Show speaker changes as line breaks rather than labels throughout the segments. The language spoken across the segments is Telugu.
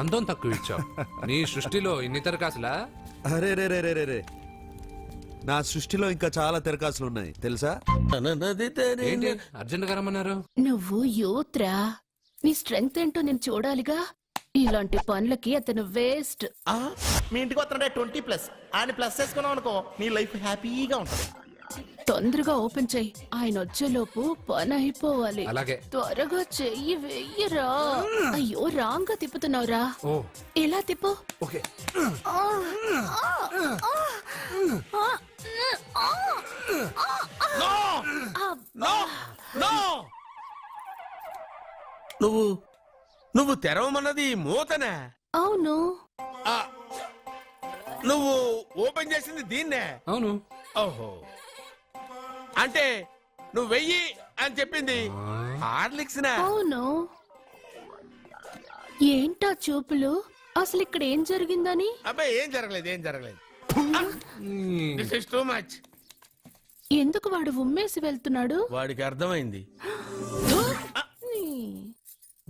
అందం తక్కువ ఇచ్చావు. నీ సృష్టిలో ఇన్ని తెరకాసులా?
అరే రే రే రే రే రే, నా సృష్టిలో ఇంకా చాలా తెరకాసులు ఉన్నాయి తెలుసా?
ఏంటి అర్జెంట్ గా రమ్మన్నారు?
నువ్వు యూత్రా, నీ స్ట్రెంగ్త్ ఏంటో నేను చూడాలిగా. ఇలాంటి పనులకి అతను వేస్ట్.
మీ ఇంటికి వస్తుంటే 20+ ఆయన ప్లస్ చేసుకున్నాం అనుకో నీ లైఫ్ హ్యాపీగా ఉంటుంది.
తొందరగా ఓపెన్ చెయ్యి, ఆయన వచ్చేలోపు పని అయిపోవాలి.
అలాగే.
త్వరగా చెయ్యి వెయ్యరా. అయ్యో రాంగ్ గా తిప్పుతున్నావురా.
ఓ
ఎలా తిప్పు.
ఓకే.
నువ్వు తెరవమన్నది మూతనే?
అవును.
నువ్వు ఓపెన్ చేసింది దీన్నే?
అవును.
ఓహో, అంటే నువ్వు వెయ్యి అని చెప్పింది హార్లిక్స్?
అవును. ఏంటా చూపులు? అసలు ఇక్కడ ఏం జరిగిందని?
అబ్బాయి ఏం జరగలేదు, ఏం జరగలేదు. This is too much.
ఎందుకు వాడు ఉమ్మేసి వెళ్తున్నాడు?
వాడికి అర్థమైంది,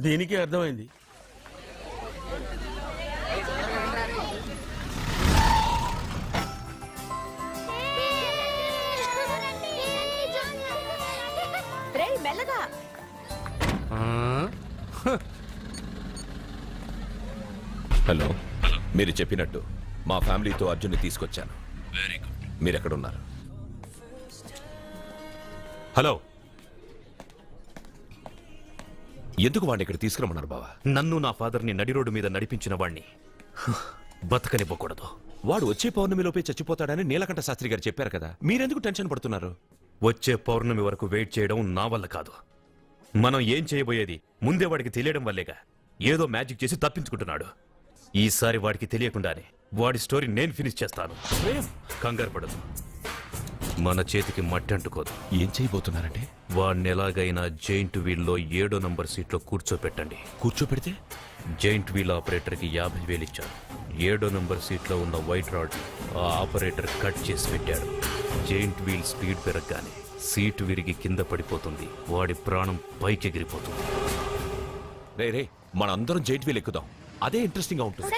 దీనికి అర్థమైంది.
మెల్లగా.
హలో, మీరు చెప్పినట్టు మా ఫ్యామిలీతో అర్జున్ని తీసుకొచ్చాను. Very good. మీరెక్కడున్నారు? హలో, ఎందుకు వాడిని ఇక్కడ తీసుకురమ్మన్నారు బావా?
నన్ను నా ఫాదర్ని నడి రోడ్డు మీద నడిపించిన వాణ్ణి బతకనివ్వకూడదు.
వాడు వచ్చే పౌర్ణమిలోపే చచ్చిపోతాడని నీలకంఠ శాస్త్రి గారు చెప్పారు కదా, మీరెందుకు టెన్షన్ పడుతున్నారు?
వచ్చే పౌర్ణమి వరకు వెయిట్ చేయడం నా వల్ల కాదు. మనం ఏం చేయబోయేది ముందే వాడికి తెలియడం వల్లేగా. ఏదో మ్యాజిక్ చేసి తప్పించుకుంటున్నాడు. ఈసారి వాడికి తెలియకుండానే వాడి స్టోరీ నేను ఫినిష్ చేస్తాను. కంగారు పడదు, మన చేతికి మట్టి అంటుకోదు.
ఏం చేయబోతున్నారంటే?
వాడిని ఎలాగైనా జైంట్ వీల్లో 7వ నంబర్ సీట్లో కూర్చోపెట్టండి.
కూర్చోపెడితే?
జైంట్ వీల్ ఆపరేటర్కి 50,000 ఇచ్చారు. 7వ నంబర్ సీట్లో ఉన్న వైట్ రాడ్ ఆ ఆపరేటర్ కట్ చేసి పెట్టాడు. జైంట్ వీల్ స్పీడ్ పెరగగానే సీటు విరిగి కింద పడిపోతుంది. వాడి ప్రాణం పైకి ఎగిరిపోతుంది.
రే రే, మనందరం జైంట్ వీల్ ఎక్కుదాం, అదే ఇంట్రెస్టింగ్ గా ఉంటుంది.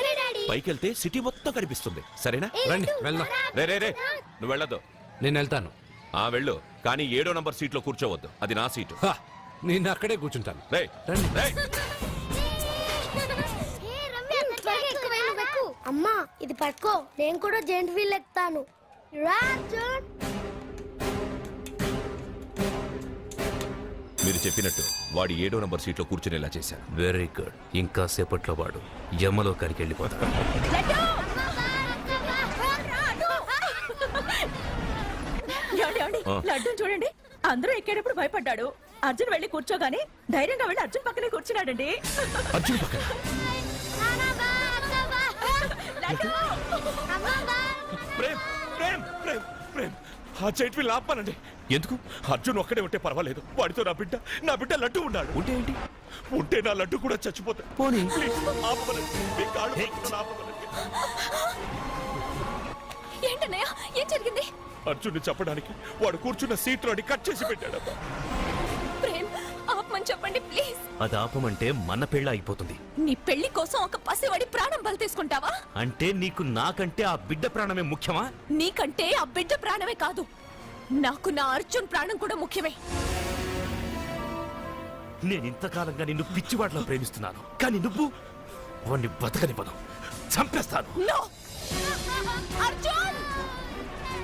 పైకి వెళ్తే సిటీ మొత్తం కనిపిస్తుంది. సరేనా?
రండి వెళ్దాం.
రే రే రే, నువ్వు వెళ్ళదు.
నేను వెళ్తాను.
వెళ్ళు, కానీ 7వ నంబర్ సీట్లో కూర్చోవద్దు, అది నా సీటు.
నేను అక్కడే కూర్చుంటాను.
రే
రండి.
రే,
అమ్మా ఇది పట్టుకో, నేను కూడా జెంట్ వీల్ ఎక్కుతాను.
మీరు చెప్పినట్టు వాడి 7వ నంబర్ సీట్లో కూర్చునేలా చేశాను.
Very good. ఇంకా సేపట్లో వాడు యమలో కరికి వెళ్ళిపోతాడు.
లడ్డు చూడండి, అందరూ ఎక్కేటప్పుడు భయపడ్డాడు. అర్జున్ వెళ్ళి కూర్చోగానే ధైర్యంగా వెళ్ళి అర్జున్ పక్కనే కూర్చున్నాడండి.
అర్జున్ పక్కన? ప్రేమ్ ప్రేమ్ ప్రేమ్ ప్రేమ్, ఆ జైంట్ వీల్ ఆపమనండి.
ఎందుకు?
అర్జున్ ఒక్కడే ఉంటే పర్వాలేదు, వాడితో నా బిడ్డ లడ్డు ఉన్నాడు.
ఉంటే ఏంటి?
ఉంటే నా లడ్డు కూడా చచ్చిపోతాడు.
పోనీ.
ప్లీజ్, ఆపమనండి. మీ కాళ్ళు పట్టుకొని ఆపమనండి.
ఏంటన్నయ్య, ఏం జరిగింది?
అర్జున్ని చెప్పడానికి వాడు కూర్చున్న సీట్లోని కట్ చేసి పెట్టాడు.
ప్రేమ్, ఆపమని చెప్పండి ప్లీజ్.
అది ఆపమంటే మన పెళ్ళ అయిపోతుంది.
నీ పెళ్లి కోసం ఒక పసివాడి ప్రాణం బలి తీసుకుంటావా?
అంటే నీకు నాకంటే ఆ బిడ్డ ప్రాణమే ముఖ్యమా?
నీకంటే ఆ బిడ్డ ప్రాణమే కాదు, నాకు నా అర్జున్ ప్రాణం కూడా ముఖ్యమే.
నేను ఇంతకాలంగా నిన్ను పిచ్చివాట్లా ప్రేమిస్తున్నాను, కానీ నువ్వు వాణ్ణి బతకనివ్వను, చంపేస్తాను.
అర్జున్,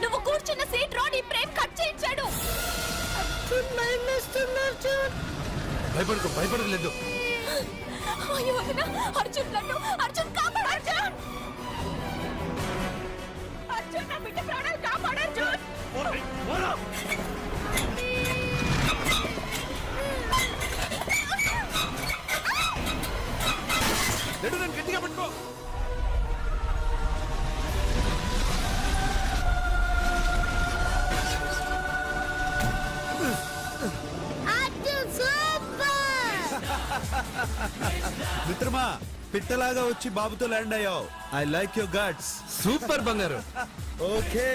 నువ్వు కూర్చున్న సీట్ రోడ్ ఈ ప్రేమ్ కట్ చేయించాడు.
భయపడలేదు.
అయ్యో వదినా, అర్జున్ లడ్డు, అర్జున్ కాపాడు. అర్జున్, అర్జున్ నా బిడ్డ ప్రాణాలు కాపాడు. అర్జున్
లడ్డు నన్ను గట్టిగా పట్టుకో.
మిత్రమా, పిట్టలాగా వచ్చి బాబుతో ల్యాండ్ అయ్యావు. I like your guts.
Super బంగారు.
ఓకే.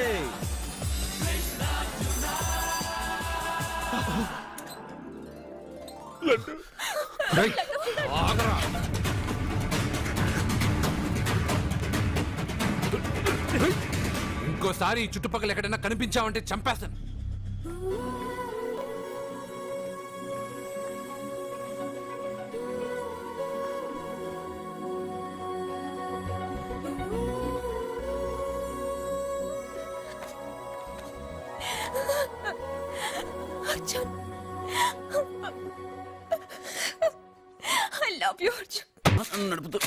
ఆగరా. ఇంకోసారి ఈ చుట్టుపక్కల ఎక్కడైనా కనిపించావంటే చంపేస్తాను.
Arjun I love you Arjun.
నడుపుతూ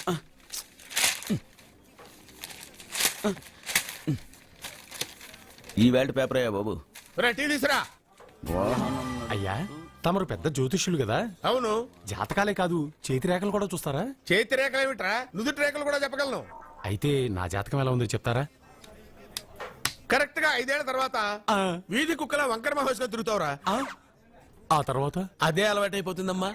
ఈ వేల్ట్ పేపర్ అయ్యా బాబు.
టీ తీసురా.
అయ్యా తమరు పెద్ద జ్యోతిష్యులు కదా,
అవును.
జాతకాలే కాదు చేతి రేఖలు కూడా చూస్తారా?
చేతి రేఖలు ఏమిట్రా, నుదుటి రేఖలు కూడా చెప్పగలను.
అయితే నా జాతకం ఎలా ఉందో చెప్తారా?
కరెక్ట్ గా 5 ఏళ్ల తర్వాత వీధి కుక్కల వంకర మహోత్సవం తిరుగుతావురా.
ఆ తర్వాత
అదే అలవాటైపోతుందమ్మా.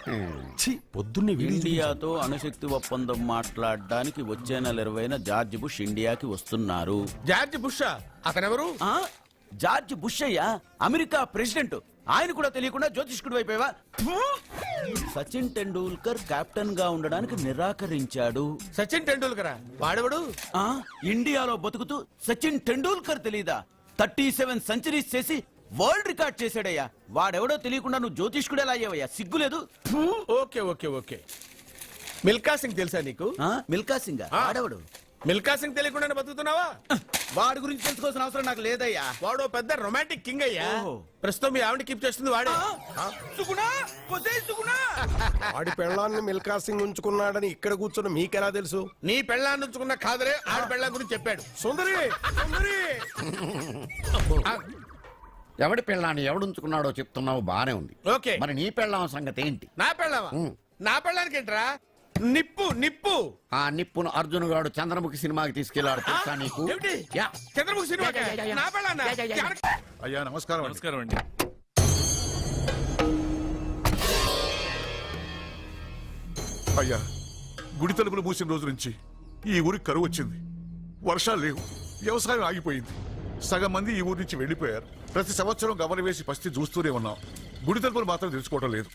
ఛీ, పొద్దున్నే వీడియో
ఇండియాతో అణుశక్తి ఒప్పందం మాట్లాడడానికి వచ్చే నెల 20న జార్జ్ బుష్ ఇండియాకి వస్తున్నారు.
జార్జ్ బుష్ అతనెవరు?
ఆ? జార్జ్ బుష్ అయ్యా, అమెరికా ప్రెసిడెంట్. ఆయన కూడా తెలియకుండా జ్యోతిష్కుడు వైపోయావా? సచిన్ టెండూల్కర్ కెప్టెన్ గా ఉండడానికి నిరాకరించాడు.
సచిన్ టెండూల్కర్ వాడెవడు?
ఆ ఇండియాలో బతుకుతూ సచిన్ టెండూల్కర్ తెలీదా? 37 సెంచరీస్ చేసి వరల్డ్ రికార్డ్ చేశాడయ్యా. వాడెవడో తెలియకుండా నువ్వు జ్యోతిష్కుడు ఎలా అయ్యావయ్యా? సిగ్గులేదు.
Okay okay okay. Milkha Singh తెలుసా నీకు?
మిల్కా సింగ్ వాడెవడు?
మిల్కా సింగ్ తెలియకుండా బతుకుతున్నావా?
వాడి గురించి తెలుసుకోవాల్సిన అవసరం నాకు లేదయ్యా.
వాడు పెద్ద రొమాంటిక్ కింగ్ అయ్యా.
ఓహో.
ప్రస్తుతం మీ ఆవిడ కీప్ చేస్తుంది వాడే.
ఆడి పెళ్ళాన్ని మిల్కా సింగ్ ఉంచుకున్నాడని ఇక్కడ కూర్చున్న మీకెలా తెలుసు?
నీ పెళ్ళాన్ని ఉంచుకున్న కాదరే ఆడి పెళ్ళాం గురించి చెప్పాడు.
సుందరి సుందరి
ఎవడి పెళ్ళాన్ని ఎవడుంచుకున్నాడో చెప్తున్నావు బానే ఉంది.
ఓకే,
మరి నీ పెళ్ళాం సంగతి ఏంటి?
నా పెళ్ళావా? నా పెళ్ళానికి ఏంట్రా? నిప్పు నిప్పు.
ఆ నిప్పును అర్జున్ గాడు చంద్రముఖి సినిమాకి తీసుకెళ్లాడు తెలుసా నీకు?
ఏమిటి?
యా.
చంద్రముఖి సినిమా నా పెళ్ళాన్నా?
అయ్యా నమస్కారం.
నమస్కారం అండి.
అయ్యా గుడి తలుపులు మూసిన రోజు నుంచి ఈ ఊరికి కరువు వచ్చింది. వర్షాలు లేవు, వ్యవసాయం ఆగిపోయింది. సగం మంది ఈ ఊరి నుంచి వెళ్లిపోయారు. ప్రతి సంవత్సరం గమన వేసి పరిస్థితి చూస్తూనే ఉన్నాం. గుడి తలుపులు మాత్రం తెలుసుకోవడం లేదు.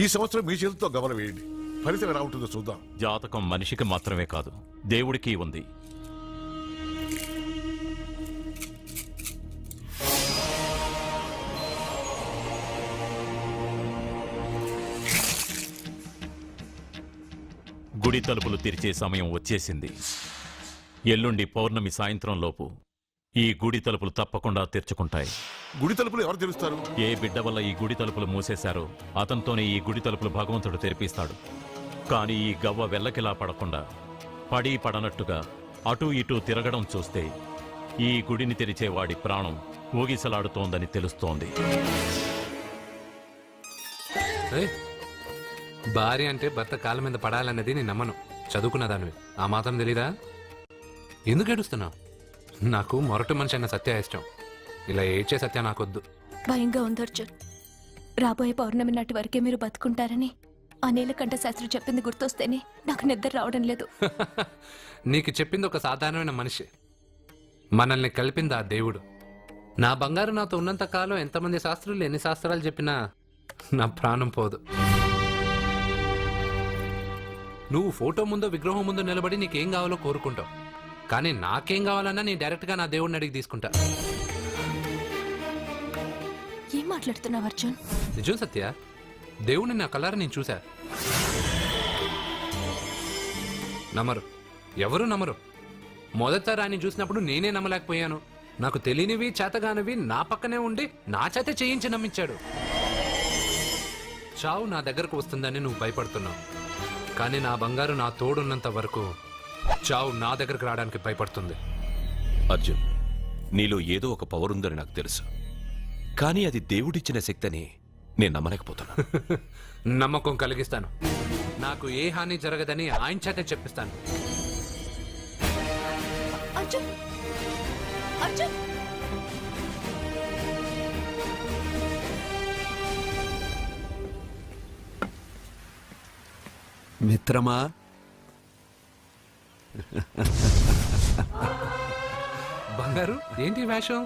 ఈ సంవత్సరం మీ చేతితో గమన వేయండి, ఫలితం ఎలా ఉంటుందో చూద్దాం.
జాతకం మనిషికి మాత్రమే కాదు, దేవుడికి ఉంది. గుడి తలుపులు తెరిచే సమయం వచ్చేసింది. ఎల్లుండి పౌర్ణమి సాయంత్రం లోపు ఈ గుడి తలుపులు తప్పకుండా తెరుచుకుంటాయి.
గుడి తలుపులు ఎవరు తెలుస్తారు?
ఏ బిడ్డ వల్ల ఈ గుడి తలుపులు మూసేశారో అతనితోనే ఈ గుడి తలుపులు భగవంతుడు తెరిపిస్తాడు. కానీ ఈ గవ్వ వెల్లకిలా పడకుండా పడి పడనట్టుగా అటూ ఇటూ తిరగడం చూస్తే ఈ గుడిని తెరిచే వాడి ప్రాణం ఊగిసలాడుతోందని తెలుస్తోంది.
ఏయ్, భార్య అంటే భర్త కాళ్ళ మీద పడాలన్నది నేను నమ్మను. చదువుకున్న దానివి ఆ మాత్రం తెలీదా? ఎందుకు ఏడుస్తున్నావు? నాకు మొరటి మనిషి అన్న సత్య ఇష్టం. ఇలా ఏడ్చే సత్య నాకొద్దు.
భయంగా ఉంది అర్జున్. రాబోయే పౌర్ణమి నాటి వరకే మీరు బతుకుంటారని ఆ నీలకంఠ శాస్త్రి చెప్పింది గుర్తొస్తేనే నాకు నిద్ర రావడం లేదు.
నీకు చెప్పింది ఒక సాధారణమైన మనిషి, మనల్ని కలిపింది ఆ దేవుడు. నా బంగారు నాతో ఉన్నంత కాలం ఎంతమంది శాస్త్రులు ఎన్ని శాస్త్రాలు చెప్పినా నా ప్రాణం పోదు. నువ్వు ఫోటో ముందో విగ్రహం ముందో నిలబడి నీకేం కావాలో కోరుకుంటావు. కానీ నాకేం కావాలన్నా నేను డైరెక్ట్గా నా దేవుడిని అడిగి తీసుకుంటా.
ఏం మాట్లాడుతున్నావు అర్జున్?
నిజం సత్య, దేవుడిని నా కళ్ళారా నేను చూశా. నమ్మరు, ఎవరు నమ్మరు. మొదటిసారి ఆయన చూసినప్పుడు నేనే నమ్మలేకపోయాను. నాకు తెలియనివి చేతగానివి నా పక్కనే ఉండి నా చేత చేయించి నమ్మించాడు. చావు నా దగ్గరకు వస్తుందని నువ్వు భయపడుతున్నావు, కానీ నా బంగారు నా తోడున్నంత వరకు చావు నా దగ్గరకు రావడానికి భయపడుతుంది.
అర్జున్, నీలో ఏదో ఒక పవర్ ఉందని నాకు తెలుసు, కానీ అది దేవుడిచ్చిన శక్తి అని నేను నమ్మలేకపోతున్నా.
నమ్మకం కలిగిస్తాను. నాకు ఏ హాని జరగదని ఆయన చేత చెప్పిస్తాను.
అర్జున్, అర్జున్,
మిత్రమా,
బంగారు ఏంటి వేషం?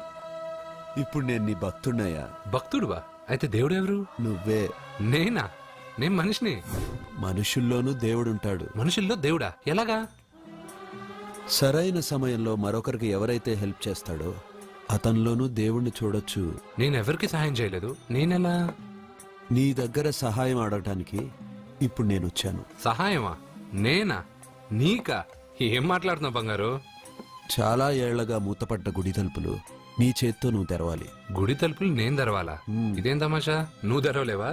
ఇప్పుడు నేను నీ భక్తున్నయ్యా.
భక్తుడువా? అయితే దేవుడు ఎవరు?
నువ్వే.
నేనా? నేను మనిషిని.
మనుషుల్లోనూ దేవుడుంటాడు.
మనుషుల్లో దేవుడా? ఎలాగా?
సరైన సమయంలో మరొకరికి ఎవరైతే హెల్ప్ చేస్తాడో అతనిలోనూ దేవుణ్ణి చూడొచ్చు.
నేనెవరికి సహాయం చేయలేదు. నేనెలా?
నీ దగ్గర సహాయం అడగటానికి ఇప్పుడు నేను వచ్చాను.
సహాయమా? నేనా? నీకా? ఏం మాట్లాడుతున్నావు బంగారు?
చాలా ఏళ్లగా మూతపడ్డ గుడి తలుపులు నీ చేత్తో నువ్వు తెరవాలి.
గుడి తలుపులు నేను తెరవాలా? ఇదేం తమాషా? నువ్వు తెరవలేవా?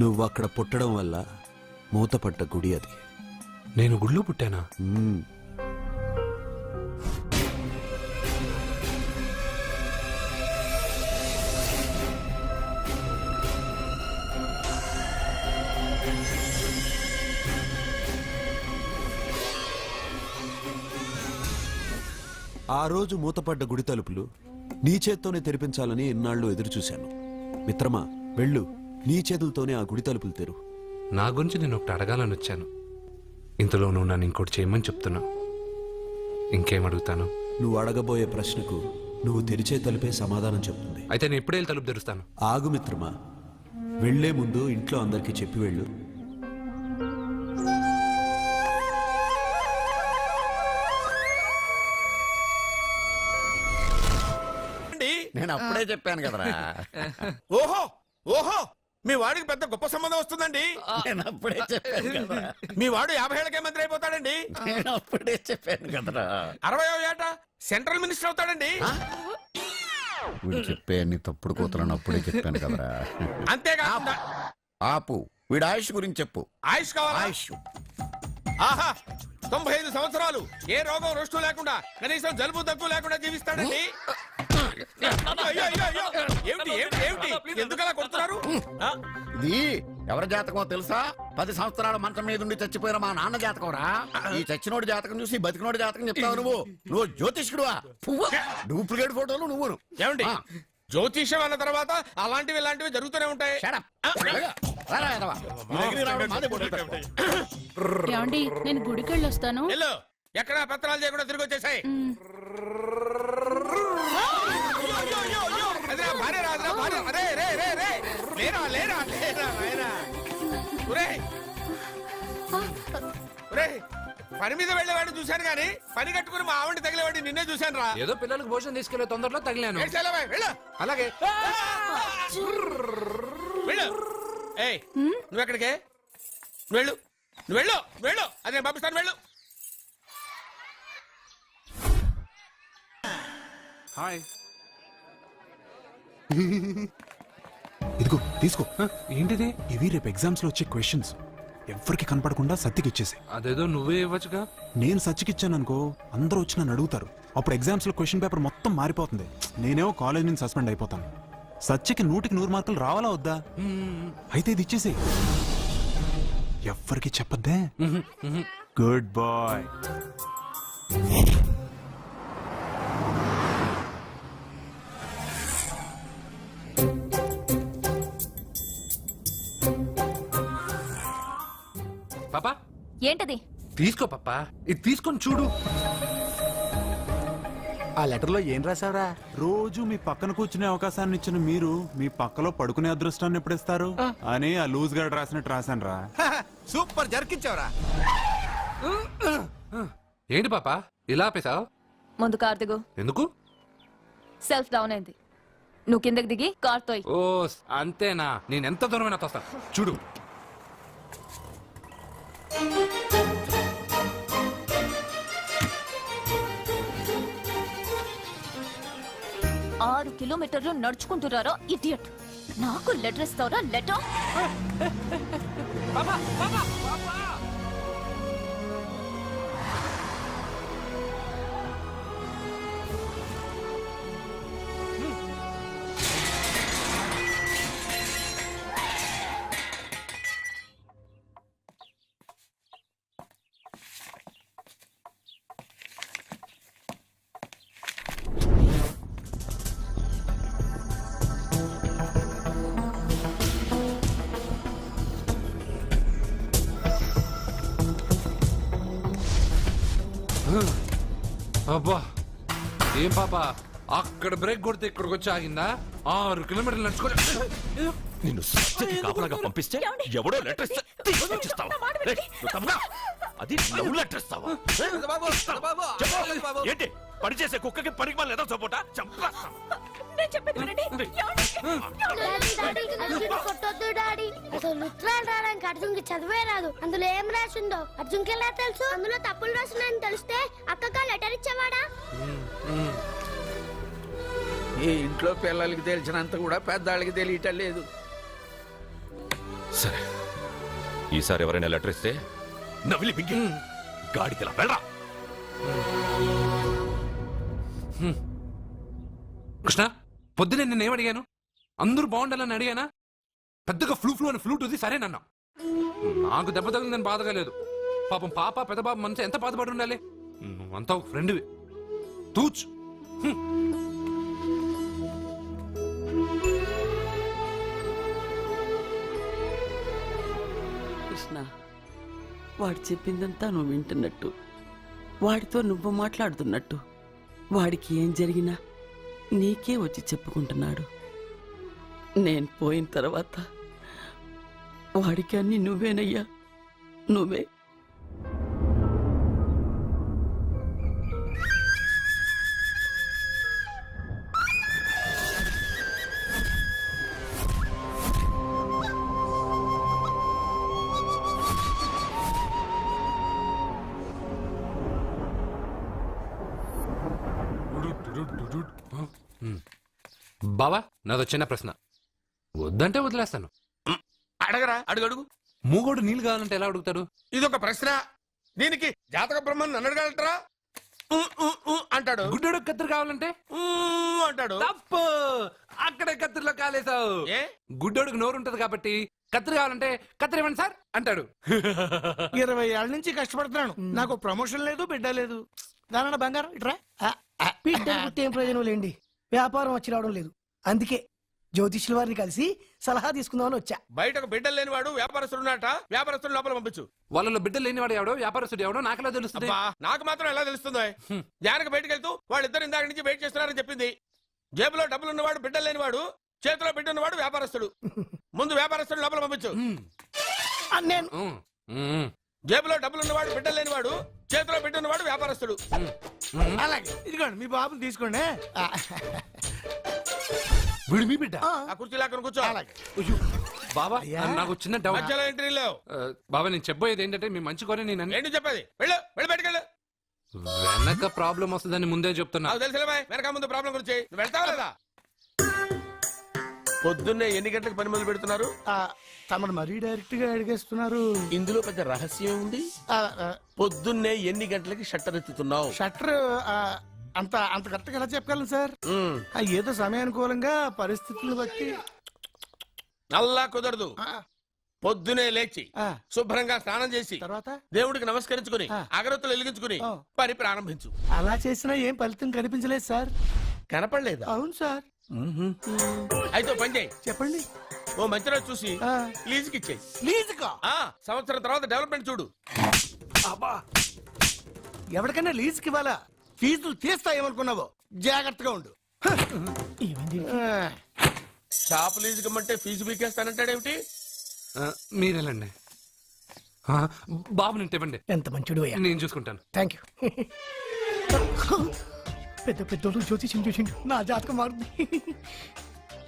నువ్వు అక్కడ పుట్టడం వల్ల మూతపడ్డ గుడి అది.
నేను గుళ్ళో పుట్టానా?
మ్మ్. ఆ రోజు మూతపడ్డ గుడి తలుపులు నీ చేత్తోనే తెరిపించాలని ఇన్నాళ్ళు ఎదురు చూశాను. మిత్రమా, వెళ్ళు, నీ చేతులతోనే ఆ గుడి తలుపులు తెరు.
నా గురించి నేను ఒకటి అడగాలని వచ్చాను. ఇంతలో నువ్వు నన్ను ఇంకోటి చేయమని చెప్తున్నావు. ఇంకేం అడుగుతాను?
నువ్వు అడగబోయే ప్రశ్నకు నువ్వు తెరిచే తలుపే సమాధానం చెప్తుంది.
అయితే నేను ఇప్పుడే వెళ్ళి తలుపు తెరుస్తాను.
ఆగు మిత్రమా, వెళ్లే ముందు ఇంట్లో అందరికీ చెప్పి వెళ్ళు.
నేను అప్పుడే చెప్పాను కదరా.
ఓహో ఓహో మీ వాడికి పెద్ద గొప్ప సంబంధం వస్తుందండి.
నేను అప్పుడే చెప్పాను కదరా.
మీ వాడు 50 ఏళ్ళకే మంత్రి అయిపోతాడండి.
నేను అప్పుడే చెప్పాను కదరా.
60వ ఏట సెంట్రల్ మినిస్టర్ అవుతాడండి.
వీడు చెప్పే అన్ని తప్పుడు కూతులను అప్పుడే చెప్పాను కదరా.
అంతేకాకుండా
ఆపు, వీడి ఆయుష్ గురించి చెప్పు.
ఆయుష్ కావాలా?
ఆయుష్
ఆహా 95 సంవత్సరాలు ఏ రోగం రుష్టు లేకుండా కనీసం జలుబు దగ్గు లేకుండా జీవిస్తాడండి. అయ్యో, అయ్యో, అయ్యో. ఏమిటి ఏమిటి ఏమిటి ఎందుకలా కొడుతున్నారు? ఆ?
ఇది ఎవరి జాతకమో తెలుసా? 10 సంవత్సరాల మంచం మీద ఉండి చచ్చిపోయిన మా నాన్న జాతకం రా. ఈ చచ్చినోడి జాతకం చూసి బతికినోడి జాతకం చెప్తావు నువ్వు జ్యోతిష్కుడువా? డూప్లికేట్ ఫోటోలు నువ్వు.
ఏమండి జ్యోతిష్యం అన్న తర్వాత అలాంటివి ఇలాంటివి జరుగుతూనే ఉంటాయి.
ఏమండి, నేను గుడికి వెళ్ళొస్తాను.
వెళ్ళు, ఎక్కడ పత్రాలు చేయకుండా తిరిగి వచ్చేసాయి. పని మీద వెళ్ళేవాడిని చూశాను కానీ పని కట్టుకుని మా ఆవిడ తగిలేవాడిని నిన్నే చూశాను రా.
ఏదో పిల్లలకు భోజనం తీసుకెళ్లే తొందరలో తగిలాను.
వెళ్ళు.
అలాగే.
వెళ్ళు. ఏయ్ నువ్వెక్కడికే? వెళ్ళు వెళ్ళు వెళ్ళు, అదే పంపిస్తాను. వెళ్ళు.
హాయ్. ఇదిగో తీసుకో.
ఏంటిది?
ఇవి రేపు ఎగ్జామ్స్ లో వచ్చే క్వశ్చన్స్. ఎవ్వరికి కనపడకుండా సత్యకి ఇచ్చేసి.
అదేదో నువ్వే ఇవ్వచ్చుగా.
నేను సత్యకి ఇచ్చాను అనుకో, అందరూ వచ్చి నన్ను అడుగుతారు. అప్పుడు ఎగ్జామ్స్ లో క్వశ్చన్ పేపర్ మొత్తం మారిపోతుంది. నేనేమో కాలేజ్ నుంచి సస్పెండ్ అయిపోతాను. సత్యకి 100కి 100 మార్కులు రావాలా వద్దా? అయితే ఇది ఇచ్చేసి. ఎవ్వరికి చెప్పద్దే. Good bye.
పాపా
ఏంటది?
తీసుకో పాపా, ఇది తీసుకొని చూడు.
ఆ లెటర్ లో ఏం రాసావరా? రోజు మీ పక్కన కూర్చునే అవకాశాన్ని ఇచ్చిన మీరు మీ పక్కలో పడుకునే అదృష్టాన్ని ఎప్పుడిస్తారు అని ఆ లూజ్ గార్డ్ రాసినట్టు రాశాను రా.
సూపర్ జరికించావురా.
ఏంటి పాపా ఇలా ఆపేశావు?
ముందు కార్ దిగు.
ఎందుకు?
సెల్ఫ్ డౌన్ అయింది. నువ్వు కిందకి దిగి కార్ తోయ్.
ఓ అంతేనా? నేను ఎంత దూరమైనా తోస్తాను. చూడు.
ఆరు కిలోమీటర్లు నడుచుకుంటున్నారా ఇడియట్? నాకు లెటర్ ఇస్తావరా? లెటర్
అబ్బా ఏం పాపా, అక్కడ బ్రేక్ కొడితే ఇక్కడికి వచ్చి ఆగిందా? 6 కిలోమీటర్లు నడుచుకొని
నిన్ను సత్యకి కాపలాగా పంపిస్తే ఎవడో లెటర్ ఇస్తే తీసుకొచ్చిస్తావా? రేయ్, నువ్వు తప్పుగా. అది లవ్ లెటర్ ఇస్తావా? చెప్పు. ఏంటి
పనిచేసే కుక్కకి పనికి మళ్ళీ ఏదో సపోటా చంపేస్తాం.
నేను చెప్పేది వినండి.
డాడీ డాడీ అర్జున్ కొట్టొద్దు డాడీ. అసలు ఉత్తరాలు రాయడానికి అర్జున్కి చదివే రాదు. అందులో ఏం రాసిందో అర్జున్కి ఎలా తెలుసు? అందులో తప్పులు రాస్తున్నాయని తెలిస్తే అక్కగా లెటర్ ఇచ్చేవాడా?
ఈ ఇంట్లో పిల్లలకి తెలిసినంత కూడా పెద్దాళ్ళకి తెలియటం లేదు.
సరే ఈసారి ఎవరైనా లెటర్ ఇస్తే నవిలి మింగి గాడిదలా వెళ్ళరా.
కృష్ణ పొద్దునే నేనేం అడిగాను? అందరూ బాగుండాలని అడిగానా? పెద్దగా ఫ్లూ అని ఫ్లూట్ ఉంది సరేనన్నా. నాకు దెబ్బ తగిలిందని బాధగా లేదు. పాపం పాప పెద్ద బాబు మనసు ఎంత బాధపడి ఉండాలి. నువ్వంతా ఒక ఫ్రెండ్వి. తూచ్.
కృష్ణ, వాడు చెప్పిందంతా నువ్వు వింటున్నట్టు, వాడితో నువ్వు మాట్లాడుతున్నట్టు, వాడికి ఏం జరిగినా నీకే వచ్చి చెప్పుకుంటున్నాడు. నేను పోయిన తర్వాత వాడికి అన్ని నువ్వేనయ్యా, నువ్వే.
బావా నాదో చిన్న ప్రశ్న. వద్దంటే వదిలేస్తాను.
అడగరా, అడుగు.
మూగోడు నీళ్ళు కావాలంటే ఎలా అడుగుతాడు?
ఇదొక ప్రశ్న. దీనికి జాతక బ్రహ్మను నన్ను అడగలటరా? అంటాడు.
గుడ్డోడు కత్తిరి కావాలంటే
అంటాడు.
తప్పు. అక్కడే కత్తిరిలో కాలేసావు.
ఏ?
గుడ్డోడికి నోరు ఉంటది కాబట్టి కత్తిరి కావాలంటే కత్తిరి ఇవ్వండి సార్ అంటాడు.
20 ఏళ్ళ నుంచి కష్టపడుతున్నాను. నాకు ప్రమోషన్ లేదు, బిడ్డ లేదు. దానన్న బంగారం ఇట్రా. బిడ్డ పుట్టి ఏం ప్రయోజనం లేండి. వ్యాపారం వచ్చి రావడం లేదు. అందుకే జ్యోతిష్యుల వారిని కలిసి సలహా తీసుకుందామని వచ్చా.
బయటకు బిడ్డలు లేనివాడు వ్యాపారస్తుడు ఉన్నట. వ్యాపారస్తుడు లోపల పంపించు.
వాళ్ళలో బిడ్డలు లేనివాడు ఎవడో వ్యాపారస్తుడు ఎవడో నాకెలా తెలుస్తుంది?
అబ్బా, నాకు మాత్రం ఎలా తెలుస్తుందో? జానకి బయటకు వెళ్తూ వాళ్ళిద్దరు ఇందాక నుంచి వెయిట్ చేస్తున్నారని చెప్పింది. జేబులో డబ్బులు ఉన్నవాడు బిడ్డలు లేనివాడు, చేతిలో బిడ్డ ఉన్నవాడు వ్యాపారస్తుడు. ముందు వ్యాపారస్తుడు లోపల పంపించు.
నేను
జేబులో డబ్బులు ఉన్నవాడు బిడ్డలు లేనివాడు, చేతిలో బిడ్డ ఉన్నవాడు వ్యాపారస్తుడు.
అలాగే ఇదిగోండి మీ బాబుని తీసుకోండి.
వీడు మీ బిడ్డ?
ఆ కుర్చీ లాక్కను కూర్చో.
అయ్యో, బాబా నాకు చిన్న డౌట్.
మధ్యలో ఎంట్రీ లేవు.
బాబా నేను చెప్పబోయేది ఏంటంటే మీ మంచి కోరే నేను
ఏంటి చెప్పేది? వెళ్ళు, వెళ్ళి బయటకెళ్ళు.
వెనక ప్రాబ్లం వస్తుందని ముందే చెప్తున్నా.
నాకు తెలుసులే బాయ్, వెనక ముందు ప్రాబ్లం గురించి. నువ్వు వెళ్తావా లేదా? పొద్దున్నే ఎన్ని గంటలకు పని మొదలు పెడుతున్నారు?
తమను మరీ డైరెక్ట్ గా అడిగేస్తున్నారు.
ఇందులో పెద్ద రహస్యం ఉంది. పొద్దున్నే ఎన్ని గంటలకి షట్టర్ ఎత్తుతున్నావు?
షట్టర్ అంత అంత కరెక్ట్ గా ఎలా చెప్పగలను సార్? ఏదో సమయానుకూలంగా పరిస్థితులను బట్టి.
అల్లా కుదరదు. పొద్దునే లేచి శుభ్రంగా స్నానం చేసి
తర్వాత
దేవుడికి నమస్కరించుకుని అగరత్తులు వెలిగించుకుని పని ప్రారంభించు.
అలా చేసినా ఏం ఫలితం కనిపించలేదు సార్.
కనపడలేదా?
అవును సార్.
అయితే పని చేయి.
చెప్పండి.
ఓ మంచి రోజు చూసి లీజుకి ఇచ్చేయి.
లీజుకా?
సంవత్సరం తర్వాత డెవలప్మెంట్ చూడు.
అబ్బా, ఎవరికైనా లీజుకి ఇవ్వాలా? ఫీజులు తీస్తాయేమనుకున్నావో? జాగ్రత్తగా ఉండు.
షాప్ లీజుకి ఇమ్మంటే ఫీజు పీకేస్తానంటాడేమిటి?
మీరెళ్ళండి. బాబు నేను ఇవ్వండి.
ఎంత మంచిడు.
నేను చూసుకుంటాను.
Thank you. పెద్ద పెద్దోళ్ళు జ్యోతిష్యం చూసిండు. నా జాతకం మారుంది.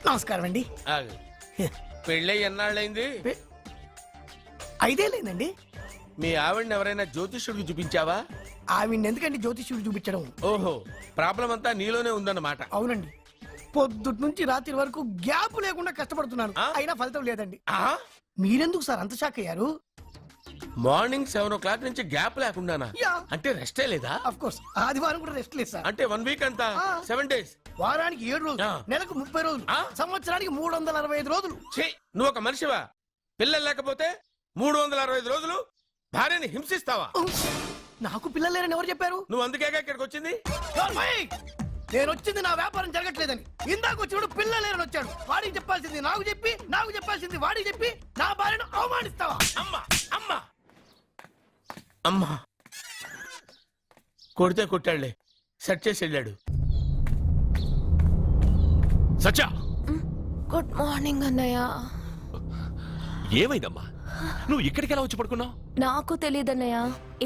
నమస్కారం అండి.
పెళ్ళై ఎన్నాళ్ళైంది?
5 ఏళ్ళైందండి.
మీ ఆవిడని ఎవరైనా జ్యోతిష్యుడికి చూపించావా?
ఆవిడ ఎందుకండి జ్యోతిష్యుడు చూపించడం?
ఓహో, ప్రాబ్లం అంతా నీలోనే ఉందన్నమాట.
అవునండి. పొద్దుటి నుంచి రాత్రి వరకు గ్యాప్ లేకుండా కష్టపడుతున్నాను, అయినా ఫలితం లేదండి. మీరెందుకు సార్ అంత షాక్ అయ్యారు?
మార్నింగ్ 7 o'clock నుంచి గ్యాప్ లేకుండానా? అంటే రెస్టే లేదా?
ఆఫ్ కోర్స్ ఆదివారం కూడా రెస్ట్ లేదు సార్.
అంటే 1 week అంతా 7 days.
వారానికి 7 రోజులు, నెలకు 30 రోజులు, సంవత్సరానికి 365 రోజులు.
నువ్వు ఒక మనిషివా? పిల్లలు లేకపోతే 365 రోజులు భార్యని హింసిస్తావా?
నాకు పిల్లలు లేరని ఎవరు చెప్పారు?
నువ్వు అందుకేగా ఇక్కడికి వచ్చింది.
నేను వచ్చింది నా వ్యాపారం జరగట్లేదని. ఇందాక వచ్చినప్పుడు పిల్లలు లేరని వచ్చాడు. వాడికి చెప్పాల్సింది నాకు చెప్పి, నాకు చెప్పాల్సింది వాడికి చెప్పి నా భార్యను అవమానిస్తావా?
అమ్మా అమ్మా అమ్మా, కొడితే కొట్టాడులే, సెట్ చేసి వెళ్ళాడు.
సత్య,
గుడ్ మార్నింగ్ అన్నయ్య.
ఏమైందమ్మా? నువ్వు ఇక్కడికి ఎలా వచ్చి పడుకున్నావు?
నాకు తెలియదన్నయ్య.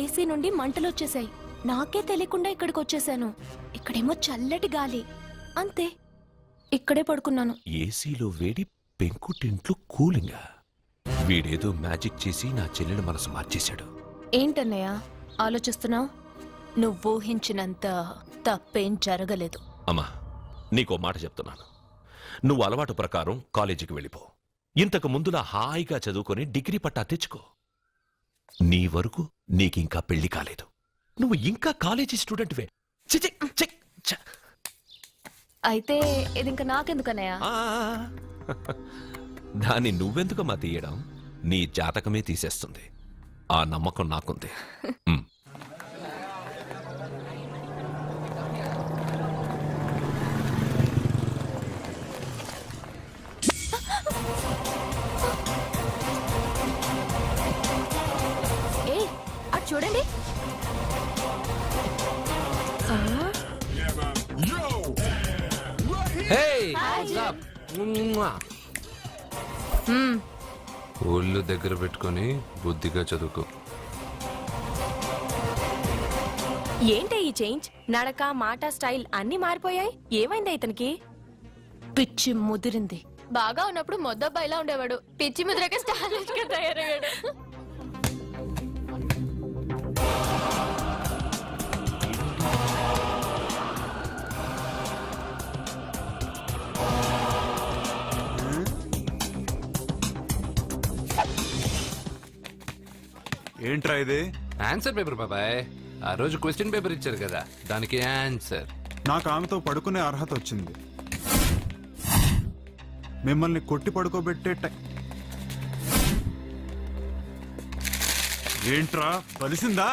ఏసీ నుండి మంటలు వచ్చేసాయి. నాకే తెలియకుండా ఇక్కడికి వచ్చేసాను. ఇక్కడేమో చల్లటి గాలి, అంతే. ఇక్కడే పడుకున్నాను.
ఏసీలో వేడి, పెంకుటింట్లో కూలింగా. వీడేదో మ్యాజిక్ చేసి నా చెల్లెల మనసు మార్చేశాడు.
ఏంటన్నయ్య ఆలోచిస్తున్నావు? నువ్వు ఊహించినంత తప్పేం జరగలేదు.
అమ్మా, నీకో మాట చెప్తున్నాను. నువ్వు అలవాటు ప్రకారం కాలేజీకి వెళ్ళిపో. ఇంతకు ముందులా హాయిగా చదువుకొని డిగ్రీ పట్టా తెచ్చుకో. నీ వరకు నీకింకా పెళ్లి కాలేదు. నువ్వు ఇంకా కాలేజీ స్టూడెంట్వే. చి, చి, చి, ఛ.
అయితే ఇది ఇంకా నాకెందుకన్నయ్య?
ఆ, దాన్ని నువ్వెందుకమ్మా తీయడం? నీ జాతకమే తీసేస్తుంది. ఆ నమ్మకం నాకుంది. ఉమ్.
ఏ అటు చూడండి.
ఒళ్ళు దగ్గర పెట్టుకొని బుద్ధిగా చదువుకో.
ఏంటి ఈ చేంజ్? నడక, మాట, స్టైల్ అన్ని మారిపోయాయి. ఏమైంది ఇతనికి? పిచ్చి ముదిరింది. బాగా ఉన్నప్పుడు మొద్దబ్బాయిలా ఉండేవాడు. పిచ్చి ముదిరక స్టైలిష్ గా తయారయ్యాడు.
ఏంట్రా ఇది?
ఆన్సర్ పేపర్ బాబాయ్. ఆ రోజు క్వశ్చన్ పేపర్ ఇచ్చారు కదా, దానికి ఆన్సర్.
నాకు ఆమెతో పడుకునే అర్హత వచ్చింది. మిమ్మల్ని కొట్టి పడుకోబెట్టే ఏంట్రా బలిసిందా?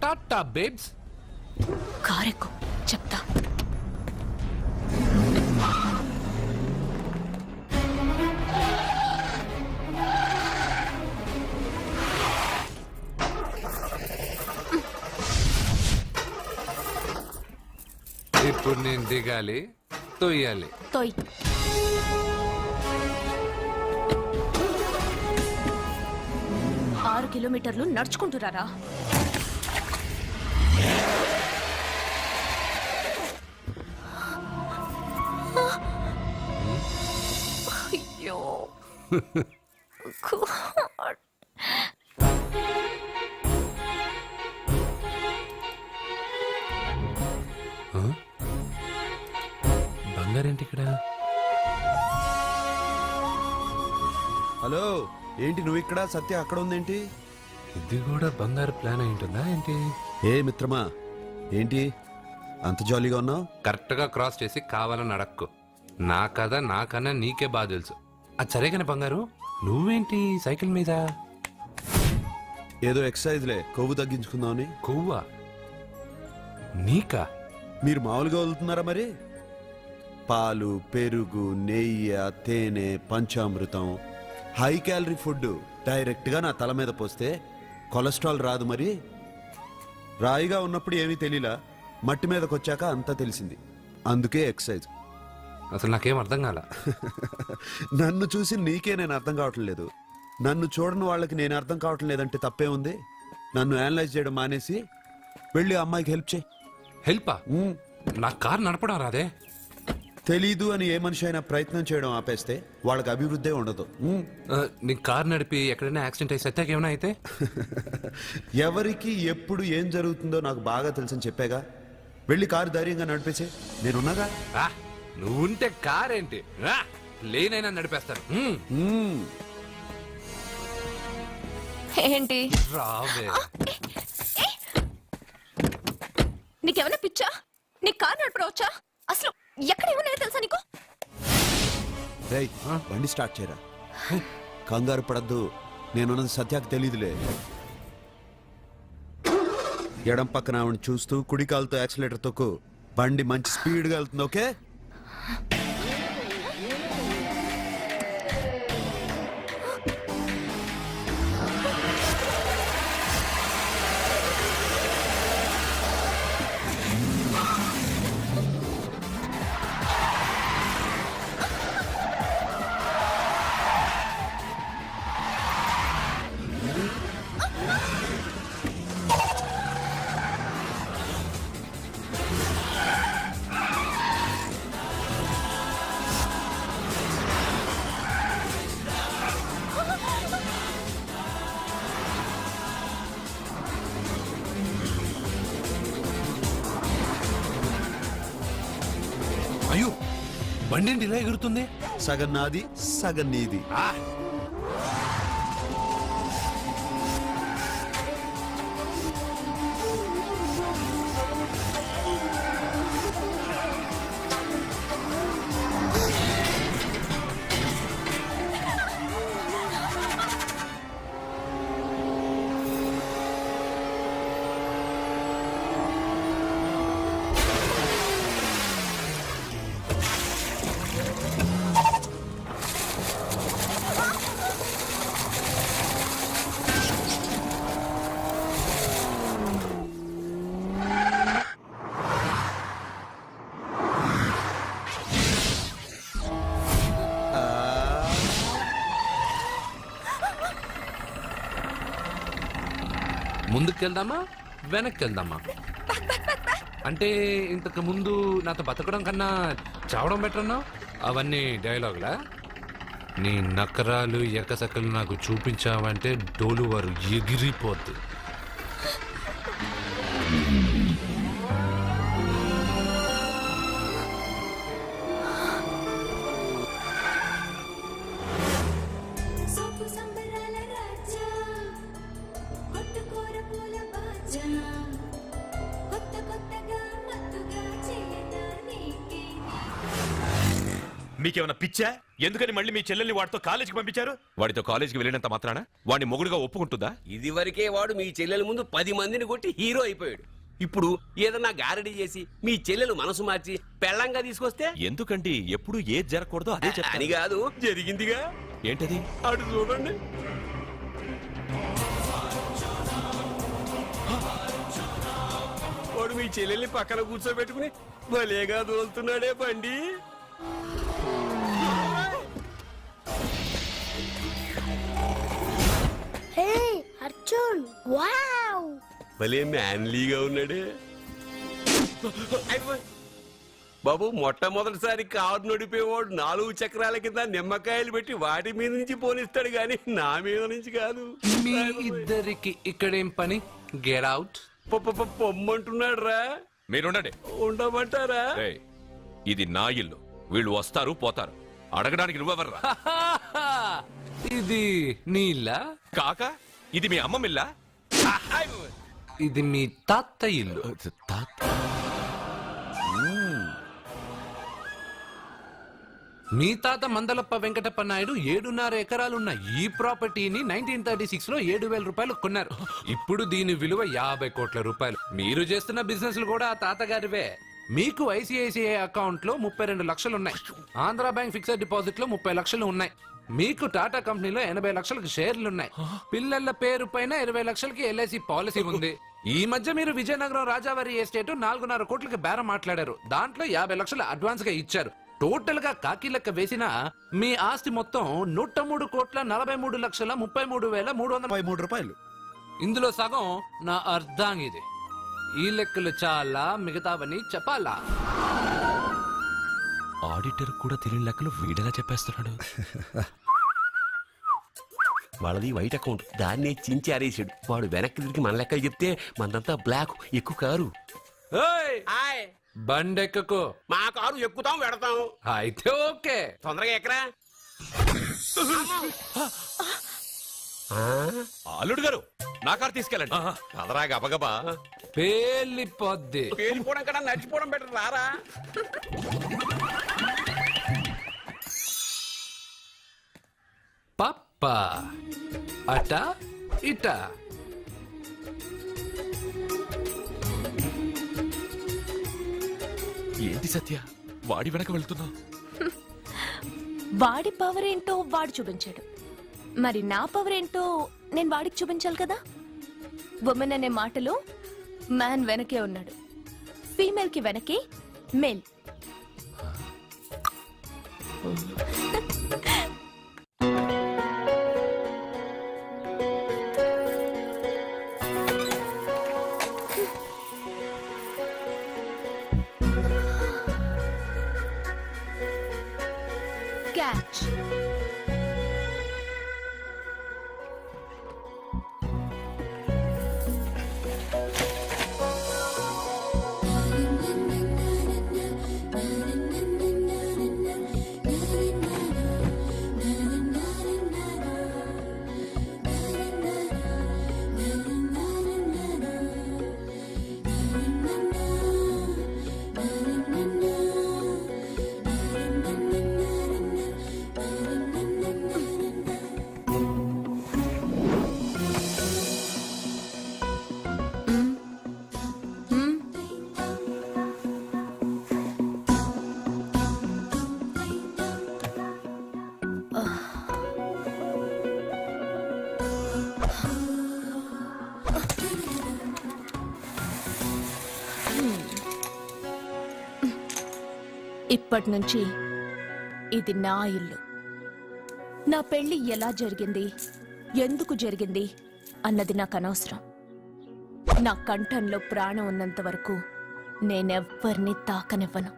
టాటా బేబ్స్.
కారెక్కు చెప్తా.
దిగాలి, తొయ్యాలి.
తోయ్. 6 కిలోమీటర్లు నడుచుకుంటురారా? అయ్యో God.
ఆ? బంగారేంటి ఇక్కడ?
హలో, ఏంటి నువ్వు ఇక్కడ, సత్య అక్కడ ఉందేంటి?
ఇది కూడా బంగారు ప్లాన్ అయి ఉంటుందా ఏంటి?
ఏ మిత్రమా, ఏంటి అంత జాలీగా ఉన్నావు?
కరెక్ట్ గా క్రాస్ చేసి కావాలని అడక్కు. నా కథ నాకన్నా నీకే బాగా తెలుసు. అది సరే కానీ బంగారు, నువ్వేంటి సైకిల్ మీద?
ఏదో ఎక్సర్సైజ్లే, కొవ్వు తగ్గించుకుందామని.
కొవ్వా? నీకా?
మీరు మామూలుగా వదులుతున్నారా మరి? పాలు, పెరుగు, నెయ్యి, తేనె, panchamrutham, high calorie food direct గా నా తల మీద పోస్తే కొలెస్ట్రాల్ రాదు మరి. రాయిగా ఉన్నప్పుడు ఏమీ తెలియలా, మట్టి మీదకి వచ్చాక అంతా తెలిసింది. అందుకే ఎక్సర్సైజ్.
అసలు నాకేం అర్థం కాల.
నన్ను చూసి నీకే నేను అర్థం కావట్లేదు. నన్ను చూడని వాళ్ళకి నేను అర్థం కావటం లేదంటే తప్పే ఉంది. నన్ను అనలైజ్ చేయడం మానేసి వెళ్ళి ఆ అమ్మాయికి హెల్ప్ చేయి.
హెల్పా? నా కార్ నడపడం రాదే.
తెలీదు అని ఏ మనిషి అయినా ప్రయత్నం చేయడం ఆపేస్తే వాళ్ళకి అభివృద్ధి ఉండదు.
నీ కార్ నడిపి ఎక్కడైనా యాక్సిడెంట్ అయి సత్యాకి ఏమైనా అయితే?
ఎవరికి ఎప్పుడు ఏం జరుగుతుందో నాకు బాగా తెలుసని చెప్పాగా. వెళ్ళి కారు ధైర్యంగా నడిపేసే, నేనున్నాగా.
నువ్వుంటే కార్ ఏంటి, లేనైనా నడిపేస్తాను.
ఏంటి?
రావే.
నీకేమైనా పిచ్చా? నీ కార్ నడపడవచ్చా? అసలు ఎక్కడ ఏమన్నా తెలుసా నీకు?
రేయ్, బండి స్టార్ట్ చేయరా. కంగారు పడద్దు, నేనున్నది సత్యాకి తెలీదులే. ఎడం పక్కన ఆవిడ చూస్తూ కుడి కాలుతో యాక్సిలేటర్ తొక్కు. బండి మంచి స్పీడ్గా వెళ్తుంది. ఓకే?
అయ్యో, బండి ఏంటి ఇలా ఎగురుతుంది?
సగం నాది, సగం నీది.
ముందుకెళ్దామా వెనక్కి వెళ్దామా? అంటే ఇంతకు ముందు నాతో బతకడం కన్నా చావడం బెటర్ అన్నావు. అవన్నీ డైలాగులా? నీ నకరాలు ఎకసకలు నాకు చూపించావంటే డోలు వారు ఎగిరిపోద్ది.
మీకేమైనా పిచ్చా? ఎందుకని మళ్ళీ మీ చెల్లెల్ని వాడితో కాలేజీకి పంపించారు? వాడితో కాలేజీకి వెళ్ళినంత మాత్రాన వాడిని మొగుడుగా ఒప్పుకుంటుందా?
ఇది వరకే వాడు మీ చెల్లెల ముందు 10 మందిని కొట్టి హీరో అయిపోయాడు. ఇప్పుడు ఏదన్నా గారడీ చేసి మీ చెల్లెలు మనసు మార్చి పెళ్ళంగా తీసుకొస్తే?
ఎందుకండి ఎప్పుడు ఏది జరగకూడదో అదే
అని కాదు, జరిగిందిగా.
ఏంటది?
అటు చూడండి. వాడు మీ చెల్లెల్ని పక్కన కూర్చోబెట్టుకుని భలేగా దోలుతున్నాడే బండి.
హే అర్జున్ వావ్
భలే మ్యాన్లీగా ఉన్నాడే. బాబు మొట్టమొదటిసారి కారు నడిపేవాడు 4 చక్రాల కింద నిమ్మకాయలు పెట్టి వాటి మీద నుంచి పోనిస్తాడు గాని నా మీద నుంచి కాదు.
మీ ఇద్దరికి ఇక్కడేం పని? Get out.
పొమ్మంటున్నాడు రా.
మీరుండండి.
ఉండమంటారా?
ఏయ్, ఇది నా ఇల్లు. వీళ్ళు వస్తారు పోతారు. అడగడానికి నువ్వెవర్రా?
ఇది నీళ్ళ
కాక ఇది మీ అమ్మమ్మిల్లా?
ఇది మీ తాత ఇల్లు. మీ తాత మందలప్ప వెంకటప్ప నాయుడు 7.5 ఎకరాలున్న ఈ ప్రాపర్టీని 1936 లో 7,000 రూపాయలు కొన్నారు. ఇప్పుడు దీని విలువ 50 కోట్ల రూపాయలు. మీరు చేస్తున్న బిజినెస్లు కూడా ఆ తాతగారివే. మీకు ఐసిఐసిఐ అకౌంట్ లో 32 లక్షలు ఉన్నాయి. ఆంధ్ర బ్యాంక్ ఫిక్స్డ్ డిపాజిట్ లో 30 లక్షలు ఉన్నాయి. మీకు టాటా కంపెనీలో 80 లక్షలకు షేర్లున్నాయి. పిల్లల పేరు పైన 20 లక్షలకి ఎల్ఐసి పాలసీ ఉంది. ఈ మధ్య మీరు విజయనగరం రాజావారి ఎస్టేట్ 4.5 కోట్లకి బేరం మాట్లాడారు. దాంట్లో 50 లక్షలు అడ్వాన్స్ గా ఇచ్చారు. టోటల్ గా కాకి లెక్క వేసిన మీ ఆస్తి మొత్తం 103,43,33,333
రూపాయలు.
ఇందులో సగం నా అర్ధాంగిది. ఈ లెక్కలు చాలా, మిగతావని చెప్పాలా?
ఆడిటర్ కూడా తెలియని లెక్కలు వీడేలా చెప్పేస్తున్నాడు.
వాళ్ళది వైట్ అకౌంట్, దాన్నే చించి ఆరేసాడు. వాడు వెనక్కి తిరిగి మన లెక్కలు చెప్తే మనదంతా బ్లాక్. ఎక్కువ కారు.
బండెక్కకు.
మా కారు ఎక్కుతాం పెడతాం.
అయితే ఓకే,
తొందరగా ఎక్కరా.
అల్లుడు గారు, నా కారు తీసుకెళ్ళండి. అదరా గబగబా.
పేలిపోద్ది.
పేలిపోవడం కన్నా నడిచిపోవడం బెటర్. రారా.
పప్ప అట ఇట.
ఏంటి సత్య, వాడి వెనక వెళ్తున్నావు?
వాడి పవర్ ఏంటో వాడు చూపించాడు. మరి నా పవర్ ఏంటో నేను వాడికి చూపించాలి కదా. ఉమెన్ అనే మాటలో మ్యాన్ వెనకే ఉన్నాడు. ఫీమేల్ కి వెనకే మేల్. క్యాచ్. ఇప్పటి నుంచి ఇది నా ఇల్లు. నా పెళ్లి ఎలా జరిగింది, ఎందుకు జరిగింది అన్నది నాకు అనవసరం. నా కంఠంలో ప్రాణం ఉన్నంత వరకు నేనెవ్వరిని తాకనివ్వను,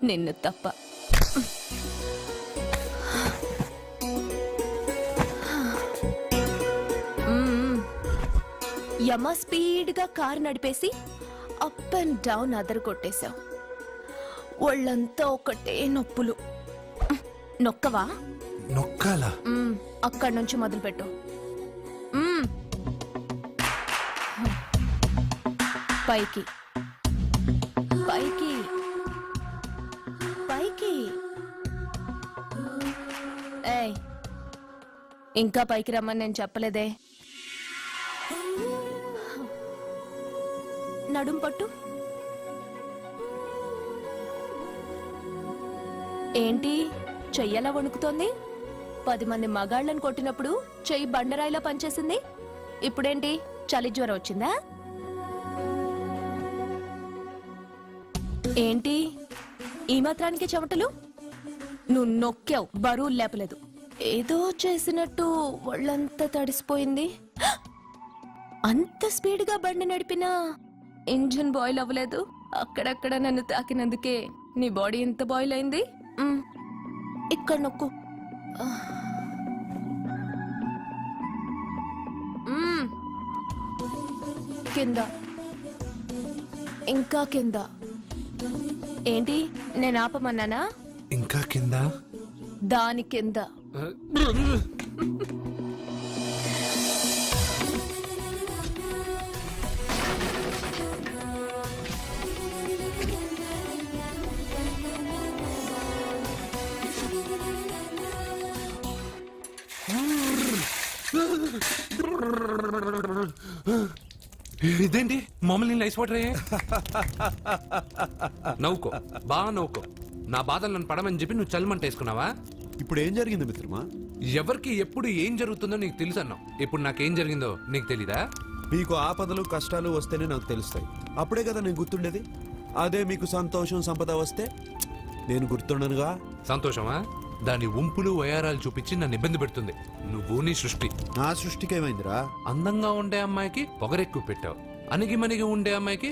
నిన్ను తప్ప. యమ స్పీడ్గా కారు నడిపేసి అప్ అండ్ డౌన్ అదరు కొట్టేశావు. ఒళ్ళంతా ఒకటే నొప్పులు. నొక్కవా?
నొక్కాలా?
అక్కడి నుంచి మొదలుపెట్టు. పైకి పైకి పైకి. ఏయ్, ఇంకా పైకి రమ్మని నేను చెప్పలేదే. నడుం పట్టు. ఏంటి చెయ్యలా వణుకుతోంది? 10 మంది మగాళ్ళని కొట్టినప్పుడు చెయ్యి బండరాయిలా పనిచేసింది. ఇప్పుడేంటి చలి జ్వరం వచ్చిందా? ఏంటి ఈ మాత్రానికి చెమటలు? నువ్వు నొక్కావు, బరువు లేపలేదు. ఏదో చేసినట్టు ఒళ్ళంతా తడిసిపోయింది. అంత స్పీడ్గా బండి నడిపినా ఇంజిన్ బాయిల్ అవ్వలేదు. అక్కడక్కడ నన్ను తాకినందుకే నీ బాడీ ఎంత బాయిల్ అయింది. ఇక్కడ నొక్కు. కింద, ఇంకా కింద. ఏంటి నేను ఆపమన్నానా?
ఇంకా కింద.
దాని కింద.
ఇదేంటి మమ్మల్ని నైస్ వాటర్ అయ్యే? నవ్వుకో, బాగా నవ్వుకో. నా బాధలు నన్ను పడమని చెప్పి నువ్వు చల్మంట వేసుకున్నావా?
ఇప్పుడు ఏం జరిగింది మిత్రమా?
ఎవరికి ఎప్పుడు ఏం జరుగుతుందో నీకు తెలుసు అన్నావు. ఇప్పుడు నాకేం జరిగిందో నీకు తెలీదా?
మీకు ఆపదలు కష్టాలు వస్తేనే నాకు తెలుస్తాయి. అప్పుడే కదా నేను గుర్తుండేది. అదే మీకు సంతోషం సంపద వస్తే నేను గుర్తుండనుగా.
సంతోషమా? దాని ఉంపులు వయారాలు చూపించి నన్ను ఇబ్బంది పెడుతుంది. నువ్వు నీ సృష్టి.
నా సృష్టికి ఏమైందిరా?
అందంగా ఉండే అమ్మాయికి పొగరెక్కువ పెట్టావు, అణిగి మణిగి ఉండే అమ్మాయికి